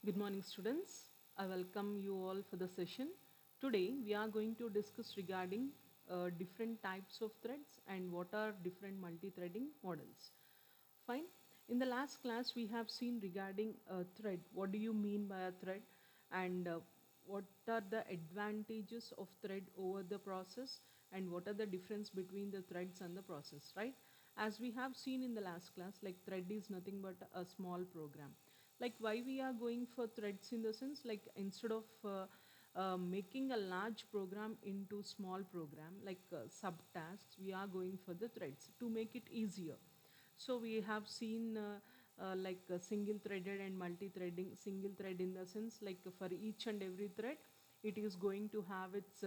Good morning, students. I welcome you all for the session. Today, we are going to discuss regarding different types of threads and what are different multi-threading models. Fine. In the last class, we have seen regarding a thread. What do you mean by a thread? And what are the advantages of thread over the process? And what are the difference between the threads and the process, right? As we have seen in the last class, like thread is nothing but a small program. Like why we are going for threads in the sense, like instead of making a large program into small program like subtasks, we are going for the threads to make it easier. So we have seen like single threaded and multi-threading. Single thread in the sense, like for each and every thread it is going to have its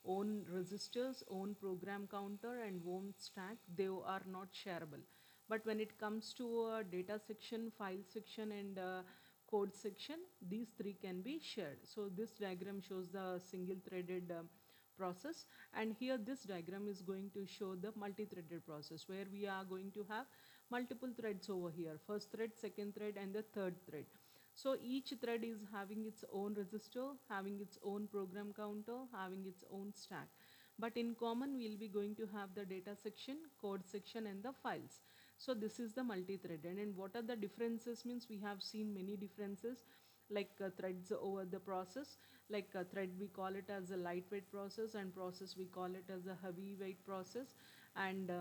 own registers, own program counter and own stack. They are not shareable. But when it comes to data section, file section and code section, these three can be shared. So this diagram shows the single threaded process, and here this diagram is going to show the multi-threaded process where we are going to have multiple threads over here, first thread, second thread and the third thread. So each thread is having its own register, having its own program counter, having its own stack. But in common, we'll be going to have the data section, code section and the files. So this is the multi-threaded. And what are the differences means, we have seen many differences like threads over the process. Like a thread we call it as a lightweight process, and process we call it as a heavyweight process. And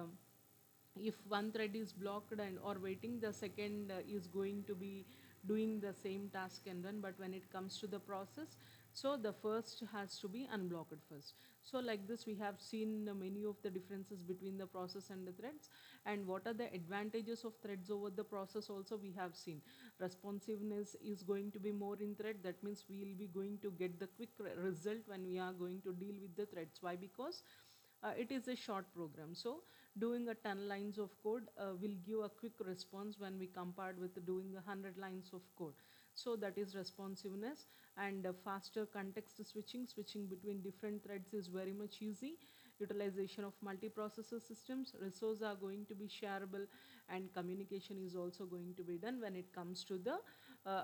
if one thread is blocked and or waiting, the second is going to be doing the same task and run. But when it comes to the process, so the first has to be unblocked first. So like this we have seen many of the differences between the process and the threads. And what are the advantages of threads over the process also we have seen. Responsiveness is going to be more in thread. That means we will be going to get the quick result when we are going to deal with the threads. Why? Because it is a short program. So doing a 10 lines of code will give a quick response when we compared with doing 100 lines of code. So that is responsiveness. And faster context switching, switching between different threads is very much easy. Utilization of multiprocessor systems, resources are going to be shareable, and communication is also going to be done when it comes to the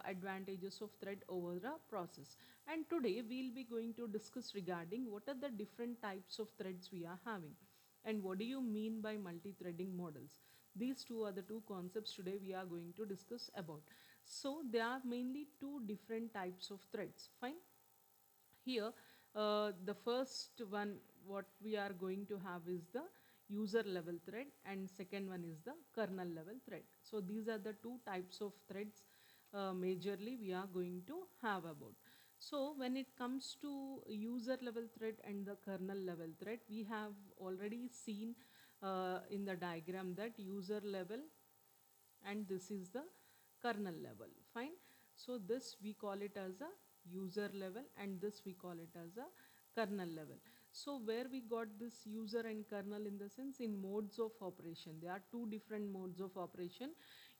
advantages of thread over the process. And today we'll be going to discuss regarding what are the different types of threads we are having and what do you mean by multi-threading models. These two are the two concepts today we are going to discuss about. So there are mainly two different types of threads. Fine. Here the first one what we are going to have is the user level thread, and second one is the kernel level thread. So these are the two types of threads majorly we are going to have about. So when it comes to user level thread and the kernel level thread, we have already seen in the diagram that user level and this is the kernel level. Fine. So this we call it as a user level and this we call it as a kernel level. So where we got this user and kernel in the sense, in modes of operation. There are two different modes of operation,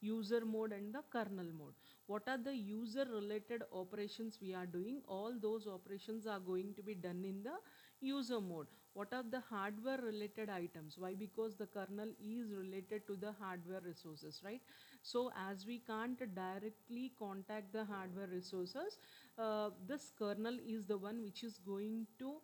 user mode and the kernel mode. What are the user related operations we are doing? All those operations are going to be done in the user mode. What are the hardware related items? Why? Because the kernel is related to the hardware resources, right? So as we can't directly contact the hardware resources, this kernel is the one which is going to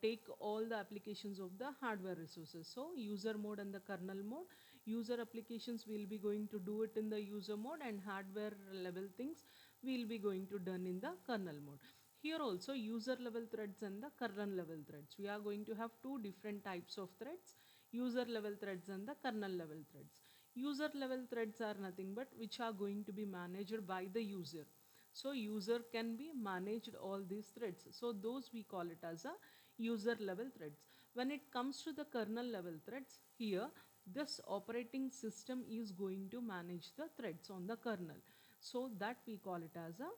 take all the applications of the hardware resources. So user mode and the kernel mode, user applications will be going to do it in the user mode, and hardware level things will be going to done in the kernel mode. Here also user level threads and the kernel level threads. We are going to have two different types of threads, user level threads and the kernel level threads. User level threads are nothing but which are going to be managed by the user. So user can be managed all these threads. So those we call it as a user level threads. When it comes to the kernel level threads, here this operating system is going to manage the threads on the kernel. So that we call it as a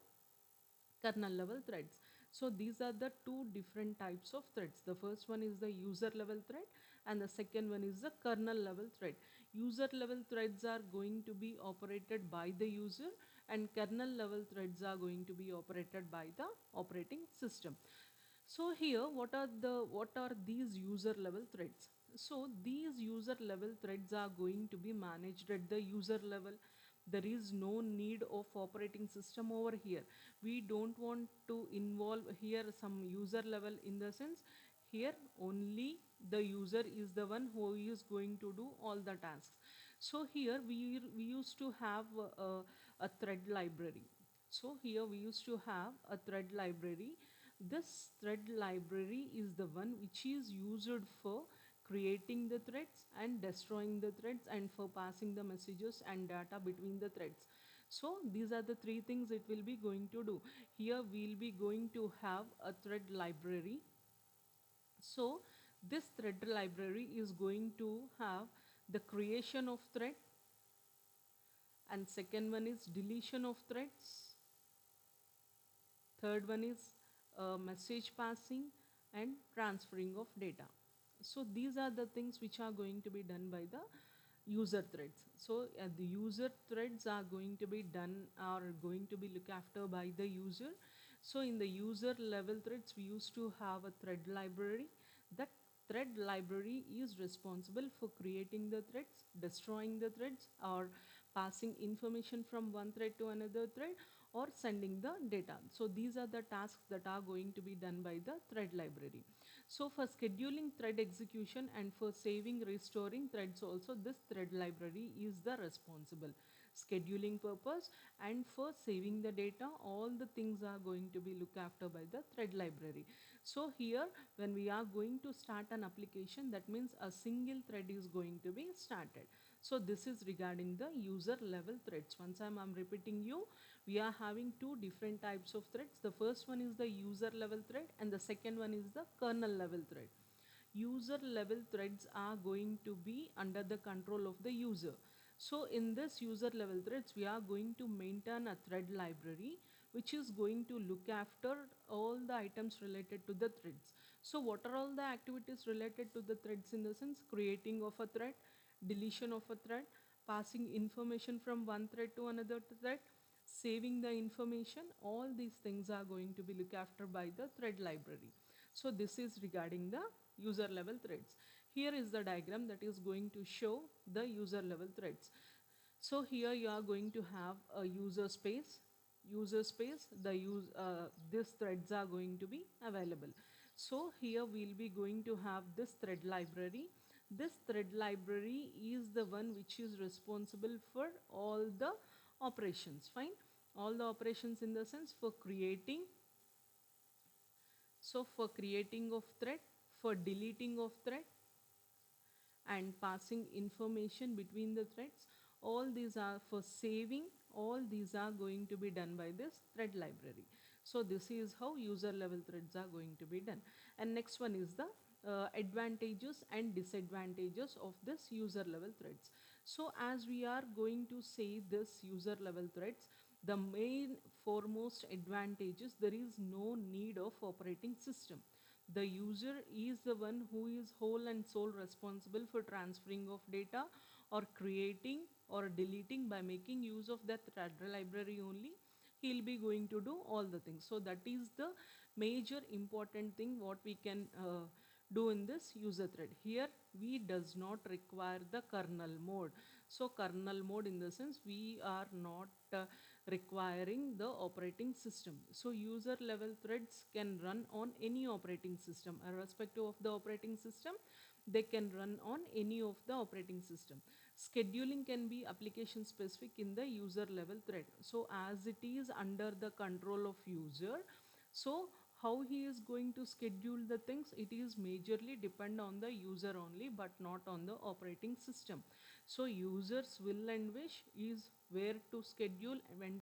kernel level threads. So these are the two different types of threads. The first one is the user level thread and the second one is the kernel level thread. User level threads are going to be operated by the user, and kernel level threads are going to be operated by the operating system. So here what are these user level threads? So these user level threads are going to be managed at the user level. There is no need of operating system over here. We don't want to involve here some user level, in the sense here only the user is the one who is going to do all the tasks. So here we used to have a thread library. So here we used to have a thread library. This thread library is the one which is used for creating the threads and destroying the threads and for passing the messages and data between the threads. So these are the three things it will be going to do. Here we'll be going to have a thread library. So this thread library is going to have the creation of thread, and second one is deletion of threads, third one is message passing and transferring of data. So these are the things which are going to be done by the user threads. So the user threads are going to be done, are going to be looked after by the user. So in the user level threads, we used to have a thread library. That thread library is responsible for creating the threads, destroying the threads, or passing information from one thread to another thread, or sending the data. So these are the tasks that are going to be done by the thread library. So for scheduling thread execution and for saving, restoring threads also, this thread library is the responsible scheduling purpose, and for saving the data, all the things are going to be looked after by the thread library. So here when we are going to start an application, that means a single thread is going to be started. So this is regarding the user level threads. Once I'm repeating you, we are having two different types of threads. The first one is the user level thread and the second one is the kernel level thread. User level threads are going to be under the control of the user. So in this user level threads, we are going to maintain a thread library which is going to look after all the items related to the threads. So what are all the activities related to the threads, in the sense creating of a thread, deletion of a thread, passing information from one thread to another thread, saving the information, all these things are going to be looked after by the thread library. So this is regarding the user level threads. Here is the diagram that is going to show the user level threads. So here you are going to have a user space. User space, these threads are going to be available. So here we'll be going to have this thread library. This thread library is the one which is responsible for all the operations. Fine, all the operations, in the sense for creating, so for creating of thread, for deleting of thread, and passing information between the threads, all these are for saving, all these are going to be done by this thread library. So this is how user level threads are going to be done. And next one is the advantages and disadvantages of this user level threads. So as we are going to say this user level threads, the main foremost advantage is there is no need of operating system. The user is the one who is whole and sole responsible for transferring of data or creating or deleting. By making use of that thread library only, he'll be going to do all the things. So that is the major important thing what we can do in this user thread. Here we does not require the kernel mode. So kernel mode, in the sense we are not requiring the operating system. So user level threads can run on any operating system, irrespective of the operating system. They can run on any of the operating system. Scheduling can be application specific in the user level thread. So as it is under the control of user, so how he is going to schedule the things, it is majorly depend on the user only, but not on the operating system. So users will and wish is where to schedule, when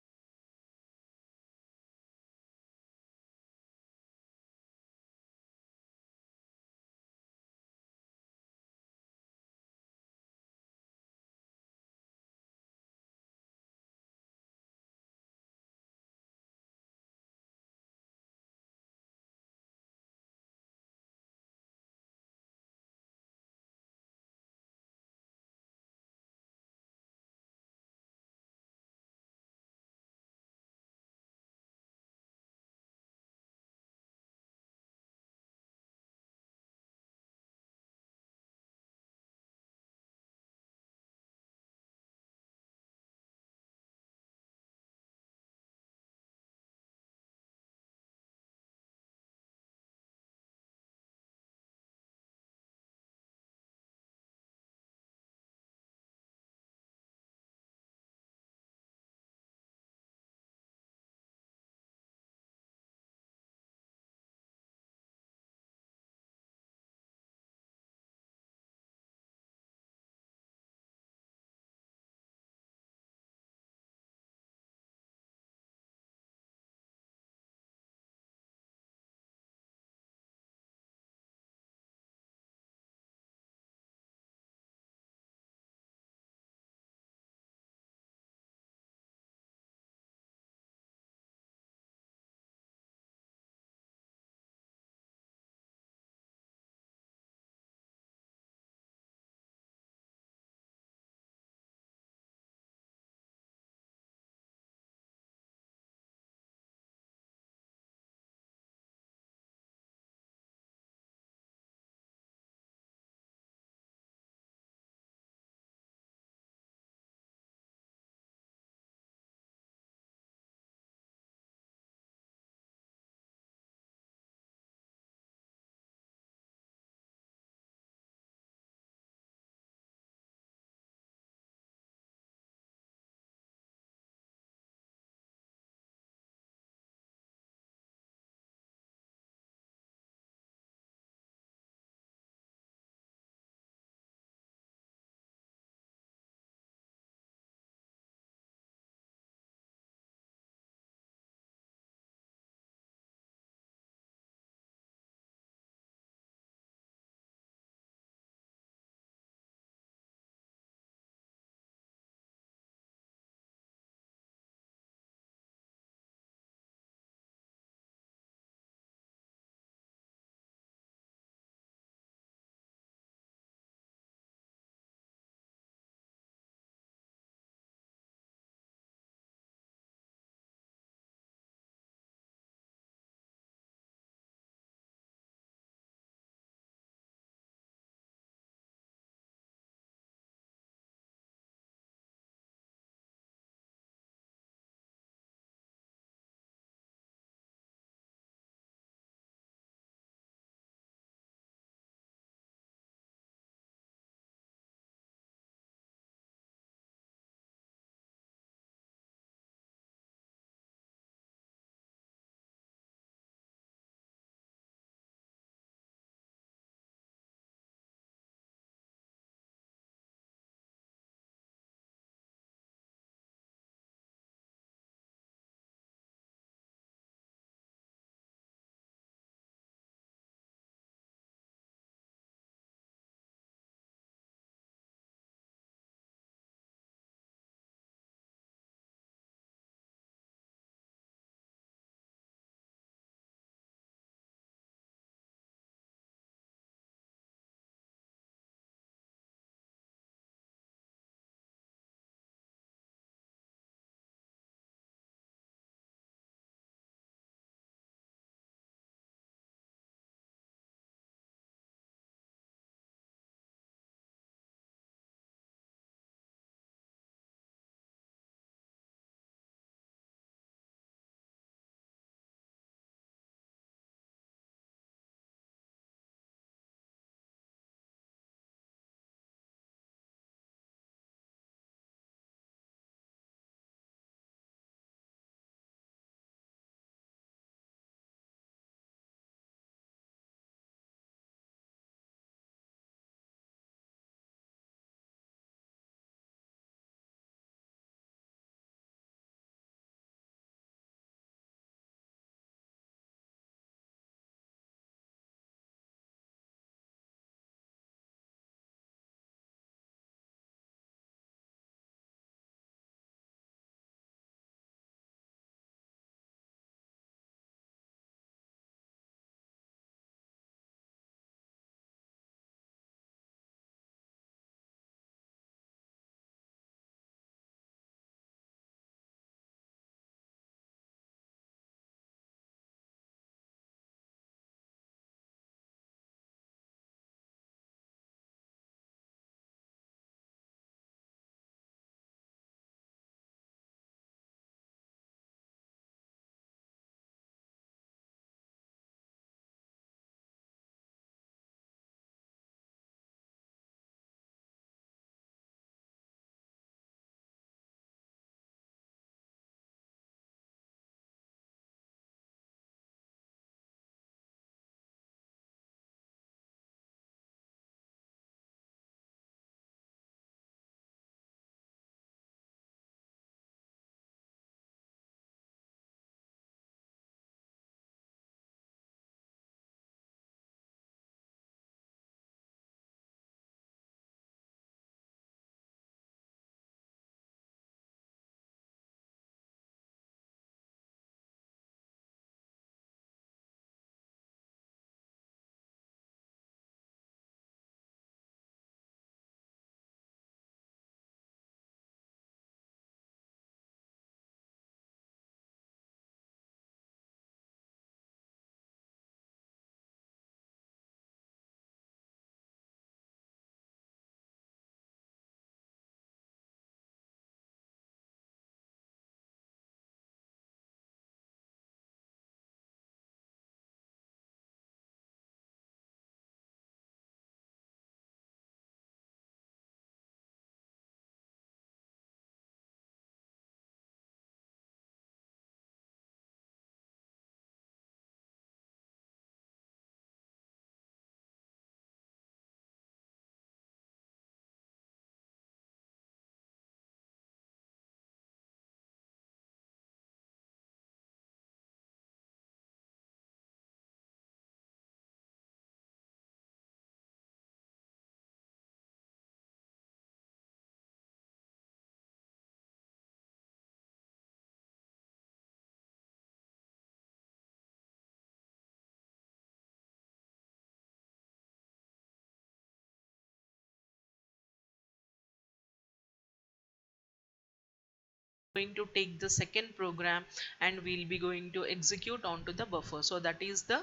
going to take the second program and we'll be going to execute onto the buffer. So that is the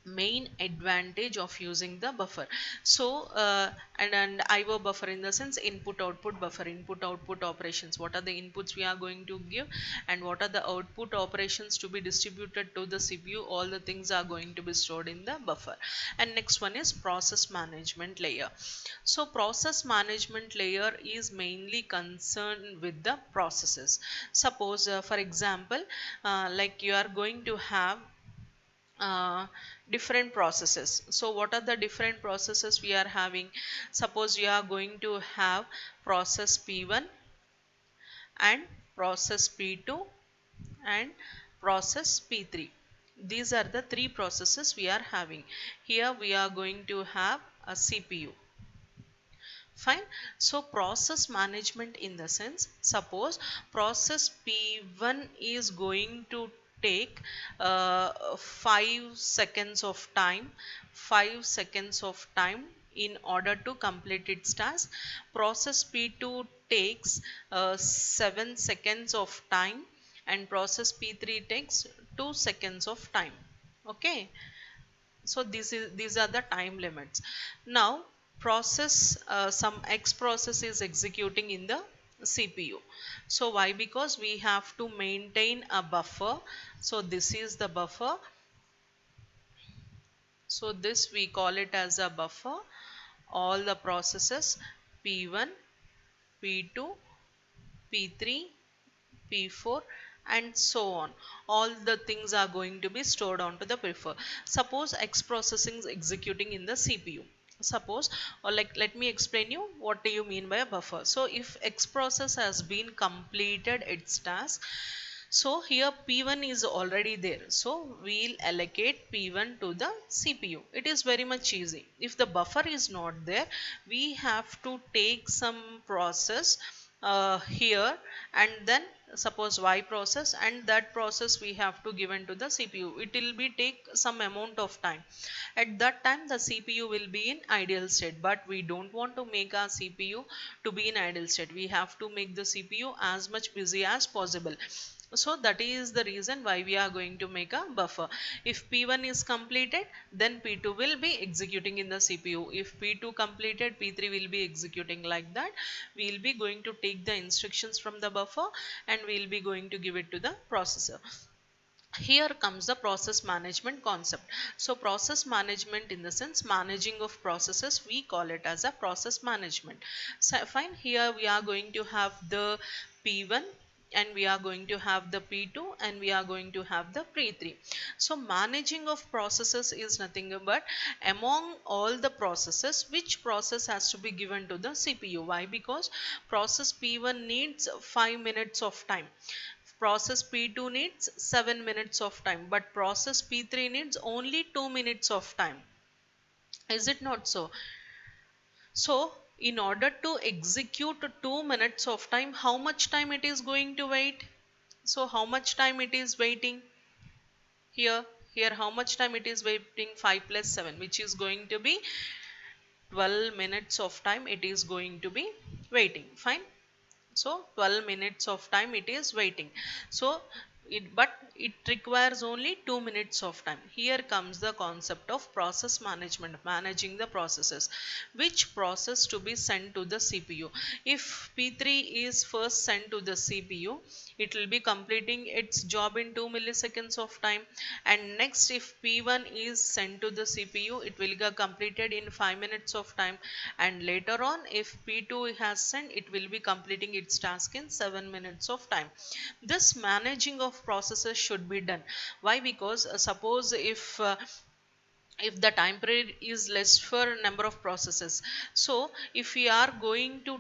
main advantage of using the buffer. So and IO buffer in the sense input output buffer, input output operations, what are the inputs we are going to give and what are the output operations to be distributed to the CPU, all the things are going to be stored in the buffer. And next one is process management layer. So process management layer is mainly concerned with the processes. Suppose for example like you are going to have uh, different processes. So what are the different processes we are having? Suppose you are going to have process P1 and process P2 and process P3. These are the three processes we are having. Here we are going to have a CPU. Fine. So process management in the sense, suppose process P1 is going to take 5 seconds of time, 5 seconds of time in order to complete its task. Process P2 takes 7 seconds of time and process P3 takes 2 seconds of time. Okay. So these are the time limits. Now process some X process is executing in the CPU. So why? Because we have to maintain a buffer. So this is the buffer. So this we call it as a buffer. All the processes P1, P2, P3, P4 and so on, all the things are going to be stored onto the buffer. Suppose X processing is executing in the CPU. Suppose, or like, let me explain you what do you mean by a buffer. So if X process has been completed its task, so here P1 is already there, so we'll allocate P1 to the CPU. It is very much easy. If the buffer is not there, we have to take some process here and then suppose Y process, and that process we have to given to the CPU. It will be take some amount of time. At that time the CPU will be in ideal state, but we don't want to make our CPU to be in ideal state. We have to make the CPU as much busy as possible. So that is the reason why we are going to make a buffer. If P1 is completed, then P2 will be executing in the CPU. If P2 completed, P3 will be executing, like that. We will be going to take the instructions from the buffer and we will be going to give it to the processor. Here comes the process management concept. So process management in the sense managing of processes, we call it as a process management. So fine, here we are going to have the P1 and we are going to have the P2 and we are going to have the P3. So managing of processes is nothing but among all the processes, which process has to be given to the CPU. Why? Because process P1 needs 5 minutes of time. Process P2 needs 7 minutes of time, but process P3 needs only 2 minutes of time. Is it not so? So in order to execute 2 minutes of time, how much time it is going to wait? So how much time it is waiting? Here how much time it is waiting? 5 plus 7, which is going to be 12 minutes of time it is going to be waiting. Fine. So 12 minutes of time it is waiting. So but it requires only 2 minutes of time. Here comes the concept of process management, managing the processes. Which process to be sent to the CPU? If P3 is first sent to the CPU, it will be completing its job in 2 milliseconds of time, and next if P1 is sent to the CPU, it will get completed in 5 minutes of time, and later on if P2 has sent, it will be completing its task in 7 minutes of time. This managing of processes should be done. Why? Because suppose if the time period is less for number of processes, so if we are going to